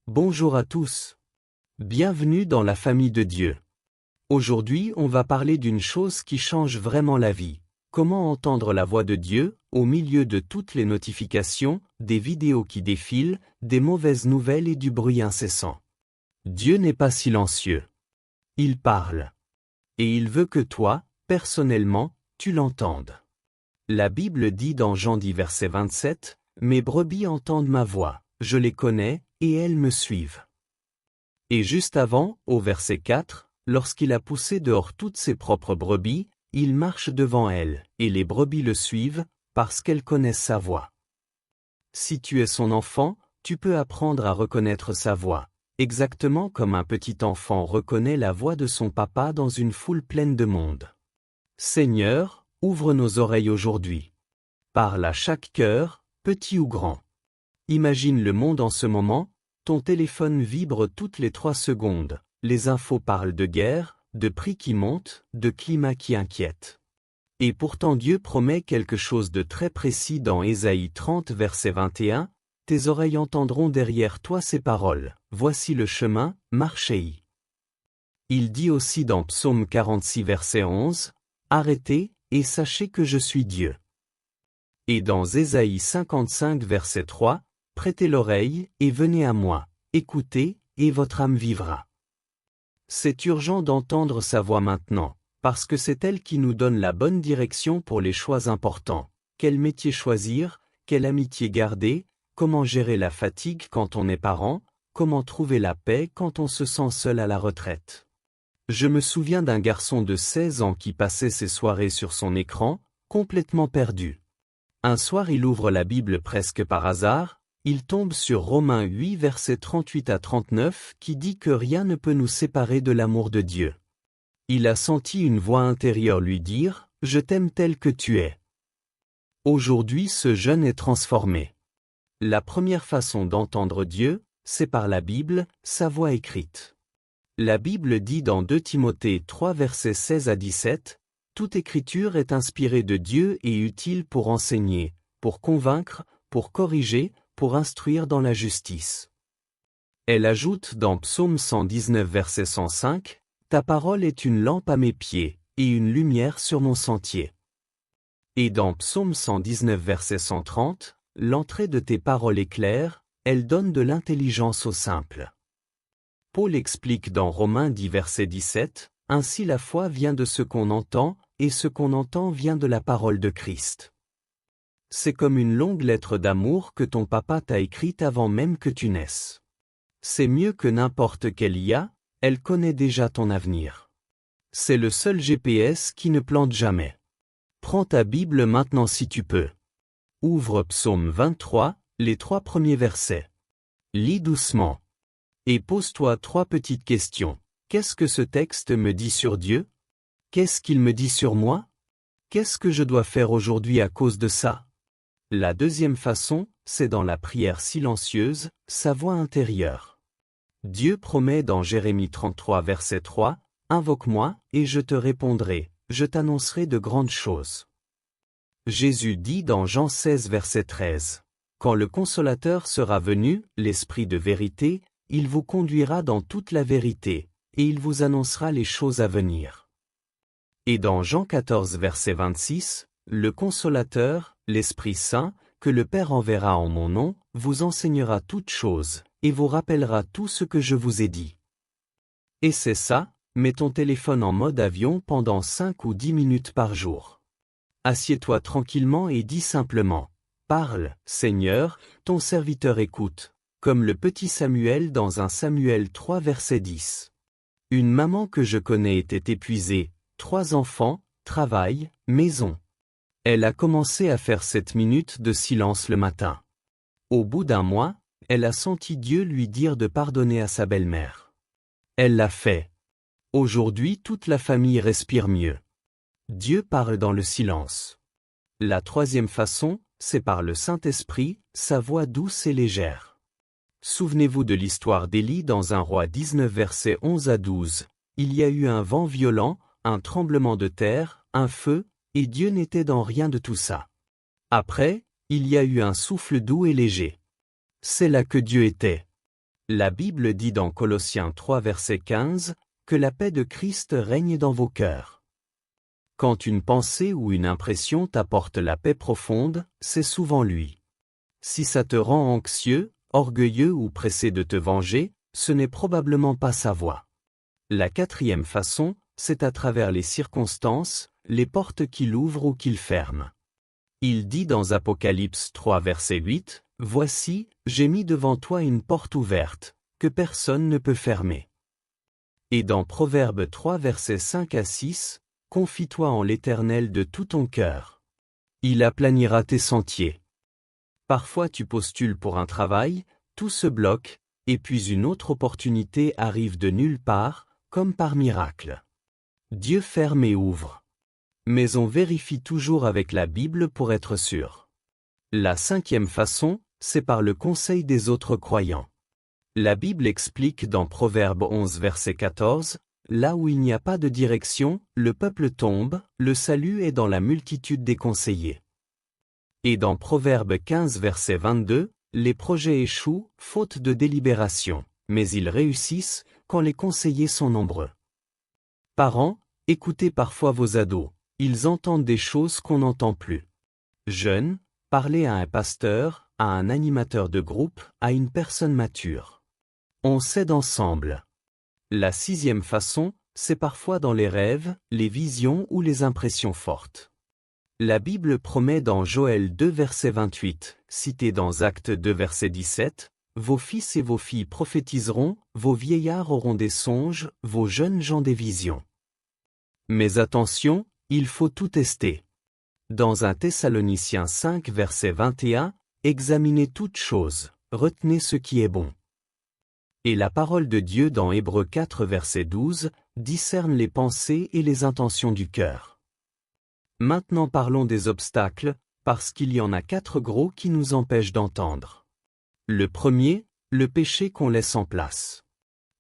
Bonjour à tous. Bienvenue dans la famille de Dieu. Aujourd'hui, on va parler d'une chose qui change vraiment la vie. Comment entendre la voix de Dieu, au milieu de toutes les notifications, des vidéos qui défilent, des mauvaises nouvelles et du bruit incessant. Dieu n'est pas silencieux. Il parle. Et il veut que toi, personnellement, tu l'entendes. La Bible dit dans Jean 10 verset 27, « Mes brebis entendent ma voix, je les connais, et elles me suivent. » Et juste avant, au verset 4, lorsqu'il a poussé dehors toutes ses propres brebis, il marche devant elles, et les brebis le suivent, parce qu'elles connaissent sa voix. Si tu es son enfant, tu peux apprendre à reconnaître sa voix, exactement comme un petit enfant reconnaît la voix de son papa dans une foule pleine de monde. Seigneur, ouvre nos oreilles aujourd'hui. Parle à chaque cœur, petit ou grand. Imagine le monde en ce moment, ton téléphone vibre toutes les 3 secondes, les infos parlent de guerre, de prix qui montent, de climat qui inquiète. Et pourtant Dieu promet quelque chose de très précis dans Ésaïe 30 verset 21, « Tes oreilles entendront derrière toi ces paroles, voici le chemin, marchez-y. » Il dit aussi dans Psaume 46 verset 11, « Arrêtez, et sachez que je suis Dieu. » Et dans Ésaïe 55 verset 3, « Prêtez l'oreille, et venez à moi, écoutez, et votre âme vivra. » C'est urgent d'entendre sa voix maintenant, parce que c'est elle qui nous donne la bonne direction pour les choix importants. Quel métier choisir, quelle amitié garder, comment gérer la fatigue quand on est parent, comment trouver la paix quand on se sent seul à la retraite. Je me souviens d'un garçon de 16 ans qui passait ses soirées sur son écran, complètement perdu. Un soir il ouvre la Bible presque par hasard, il tombe sur Romains 8 versets 38 à 39 qui dit que rien ne peut nous séparer de l'amour de Dieu. Il a senti une voix intérieure lui dire « Je t'aime tel que tu es ». Aujourd'hui ce jeune est transformé. La première façon d'entendre Dieu, c'est par la Bible, sa voix écrite. La Bible dit dans 2 Timothée 3 versets 16 à 17, « Toute écriture est inspirée de Dieu et utile pour enseigner, pour convaincre, pour corriger, pour instruire dans la justice. » Elle ajoute dans Psaume 119 verset 105, « Ta parole est une lampe à mes pieds, et une lumière sur mon sentier. » Et dans Psaume 119 verset 130, « L'entrée de tes paroles est claire, elle donne de l'intelligence aux simples. » Paul explique dans Romains 10 verset 17, « Ainsi la foi vient de ce qu'on entend, et ce qu'on entend vient de la parole de Christ. » C'est comme une longue lettre d'amour que ton papa t'a écrite avant même que tu naisses. C'est mieux que n'importe quelle IA, elle connaît déjà ton avenir. C'est le seul GPS qui ne plante jamais. Prends ta Bible maintenant si tu peux. Ouvre Psaume 23, les 3 premiers versets. Lis doucement. Et pose-toi 3 petites questions. Qu'est-ce que ce texte me dit sur Dieu? Qu'est-ce qu'il me dit sur moi? Qu'est-ce que je dois faire aujourd'hui à cause de ça? La deuxième façon, c'est dans la prière silencieuse, sa voix intérieure. Dieu promet dans Jérémie 33 verset 3, « Invoque-moi, et je te répondrai, je t'annoncerai de grandes choses. » Jésus dit dans Jean 16 verset 13, « Quand le Consolateur sera venu, l'Esprit de vérité, il vous conduira dans toute la vérité, et il vous annoncera les choses à venir. » Et dans Jean 14 verset 26, « Le Consolateur, l'Esprit Saint, que le Père enverra en mon nom, vous enseignera toutes choses, et vous rappellera tout ce que je vous ai dit. » Et c'est ça, mets ton téléphone en mode avion pendant 5 ou 10 minutes par jour. Assieds-toi tranquillement et dis simplement, « Parle, Seigneur, ton serviteur écoute », comme le petit Samuel dans 1 Samuel 3 verset 10. Une maman que je connais était épuisée, 3 enfants, travail, maison. Elle a commencé à faire 7 minutes de silence le matin. Au bout d'1 mois, elle a senti Dieu lui dire de pardonner à sa belle-mère. Elle l'a fait. Aujourd'hui toute la famille respire mieux. Dieu parle dans le silence. La troisième façon, c'est par le Saint-Esprit, sa voix douce et légère. Souvenez-vous de l'histoire d'Élie dans 1 Roi 19 versets 11 à 12. Il y a eu un vent violent, un tremblement de terre, un feu, et Dieu n'était dans rien de tout ça. Après, il y a eu un souffle doux et léger. C'est là que Dieu était. La Bible dit dans Colossiens 3 verset 15, que la paix de Christ règne dans vos cœurs. Quand une pensée ou une impression t'apporte la paix profonde, c'est souvent lui. Si ça te rend anxieux, orgueilleux ou pressé de te venger, ce n'est probablement pas sa voix. La quatrième façon, c'est à travers les circonstances, les portes qu'il ouvre ou qu'il ferme. Il dit dans Apocalypse 3 verset 8, « Voici, j'ai mis devant toi une porte ouverte, que personne ne peut fermer. » Et dans Proverbes 3 versets 5 à 6, « Confie-toi en l'Éternel de tout ton cœur. Il aplanira tes sentiers. » Parfois tu postules pour un travail, tout se bloque, et puis une autre opportunité arrive de nulle part, comme par miracle. Dieu ferme et ouvre. Mais on vérifie toujours avec la Bible pour être sûr. La cinquième façon, c'est par le conseil des autres croyants. La Bible explique dans Proverbe 11 verset 14, « Là où il n'y a pas de direction, le peuple tombe, le salut est dans la multitude des conseillers. » Et dans Proverbe 15 verset 22, « Les projets échouent, faute de délibération, mais ils réussissent, quand les conseillers sont nombreux. » Parents, écoutez parfois vos ados, ils entendent des choses qu'on n'entend plus. Jeunes, parlez à un pasteur, à un animateur de groupe, à une personne mature. On s'aide ensemble. La sixième façon, c'est parfois dans les rêves, les visions ou les impressions fortes. La Bible promet dans Joël 2 verset 28, cité dans Actes 2 verset 17, « Vos fils et vos filles prophétiseront, vos vieillards auront des songes, vos jeunes gens des visions. » Mais attention, il faut tout tester. Dans 1 Thessaloniciens 5 verset 21, « Examinez toutes choses, retenez ce qui est bon. » Et la parole de Dieu dans Hébreux 4 verset 12, discerne les pensées et les intentions du cœur. Maintenant parlons des obstacles, parce qu'il y en a 4 gros qui nous empêchent d'entendre. Le premier, le péché qu'on laisse en place.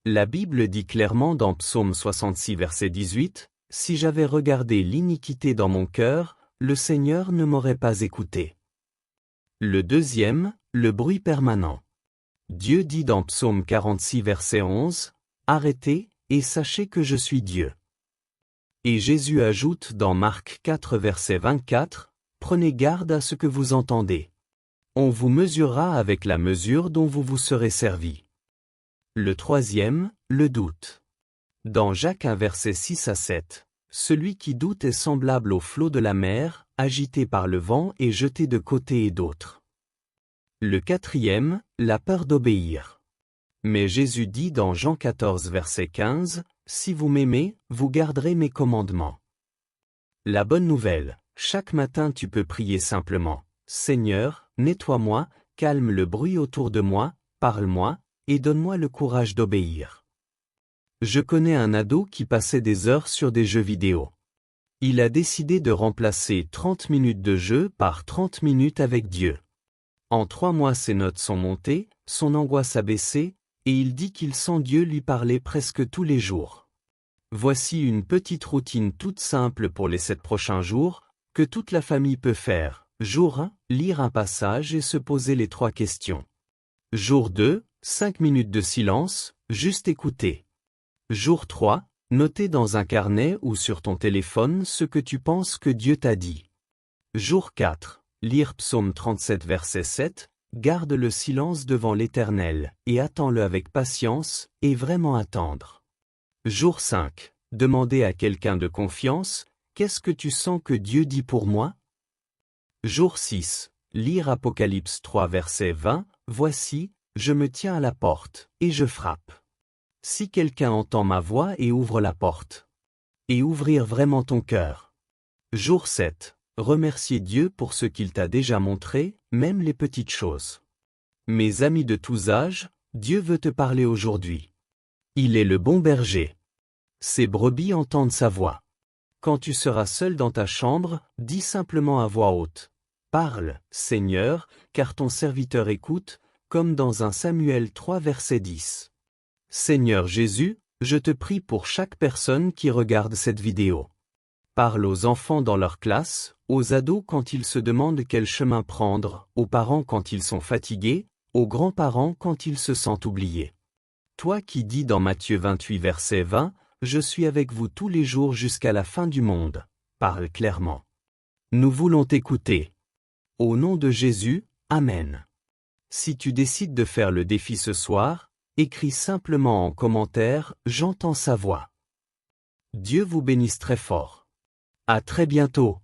La Bible dit clairement dans Psaume 66 verset 18, « Si j'avais regardé l'iniquité dans mon cœur, le Seigneur ne m'aurait pas écouté. » Le deuxième, le bruit permanent. Dieu dit dans Psaume 46 verset 11, « Arrêtez, et sachez que je suis Dieu. » Et Jésus ajoute dans Marc 4 verset 24, « Prenez garde à ce que vous entendez. On vous mesurera avec la mesure dont vous vous serez servi. » Le troisième, le doute. Dans Jacques 1 verset 6 à 7, « Celui qui doute est semblable au flot de la mer, agité par le vent et jeté de côté et d'autre. » Le quatrième, la peur d'obéir. Mais Jésus dit dans Jean 14 verset 15, « Si vous m'aimez, vous garderez mes commandements. » La bonne nouvelle, chaque matin tu peux prier simplement, « Seigneur, nettoie-moi, calme le bruit autour de moi, parle-moi, et donne-moi le courage d'obéir. » Je connais un ado qui passait des heures sur des jeux vidéo. Il a décidé de remplacer 30 minutes de jeu par 30 minutes avec Dieu. En 3 mois ses notes sont montées, son angoisse a baissé, et il dit qu'il sent Dieu lui parler presque tous les jours. Voici une petite routine toute simple pour les 7 prochains jours, que toute la famille peut faire. Jour 1, lire un passage et se poser les 3 questions. Jour 2, 5 minutes de silence, juste écouter. Jour 3, noter dans un carnet ou sur ton téléphone ce que tu penses que Dieu t'a dit. Jour 4. Lire Psaume 37 verset 7, garde le silence devant l'Éternel, et attends-le avec patience, et vraiment attendre. Jour 5. Demander à quelqu'un de confiance, qu'est-ce que tu sens que Dieu dit pour moi? Jour 6. Lire Apocalypse 3 verset 20, voici, je me tiens à la porte, et je frappe. Si quelqu'un entend ma voix et ouvre la porte. Et ouvrir vraiment ton cœur. Jour 7. Remercier Dieu pour ce qu'il t'a déjà montré, même les petites choses. Mes amis de tous âges, Dieu veut te parler aujourd'hui. Il est le bon berger. Ses brebis entendent sa voix. Quand tu seras seul dans ta chambre, dis simplement à voix haute. Parle, Seigneur, car ton serviteur écoute, comme dans 1 Samuel 3 verset 10. Seigneur Jésus, je te prie pour chaque personne qui regarde cette vidéo. Parle aux enfants dans leur classe, aux ados quand ils se demandent quel chemin prendre, aux parents quand ils sont fatigués, Aux grands-parents quand ils se sentent oubliés. Toi qui dis dans Matthieu 28 verset 20, « Je suis avec vous tous les jours jusqu'à la fin du monde », parle clairement. Nous voulons t'écouter. Au nom de Jésus, Amen. Si tu décides de faire le défi ce soir, écris simplement en commentaire « J'entends sa voix ». Dieu vous bénisse très fort. À très bientôt.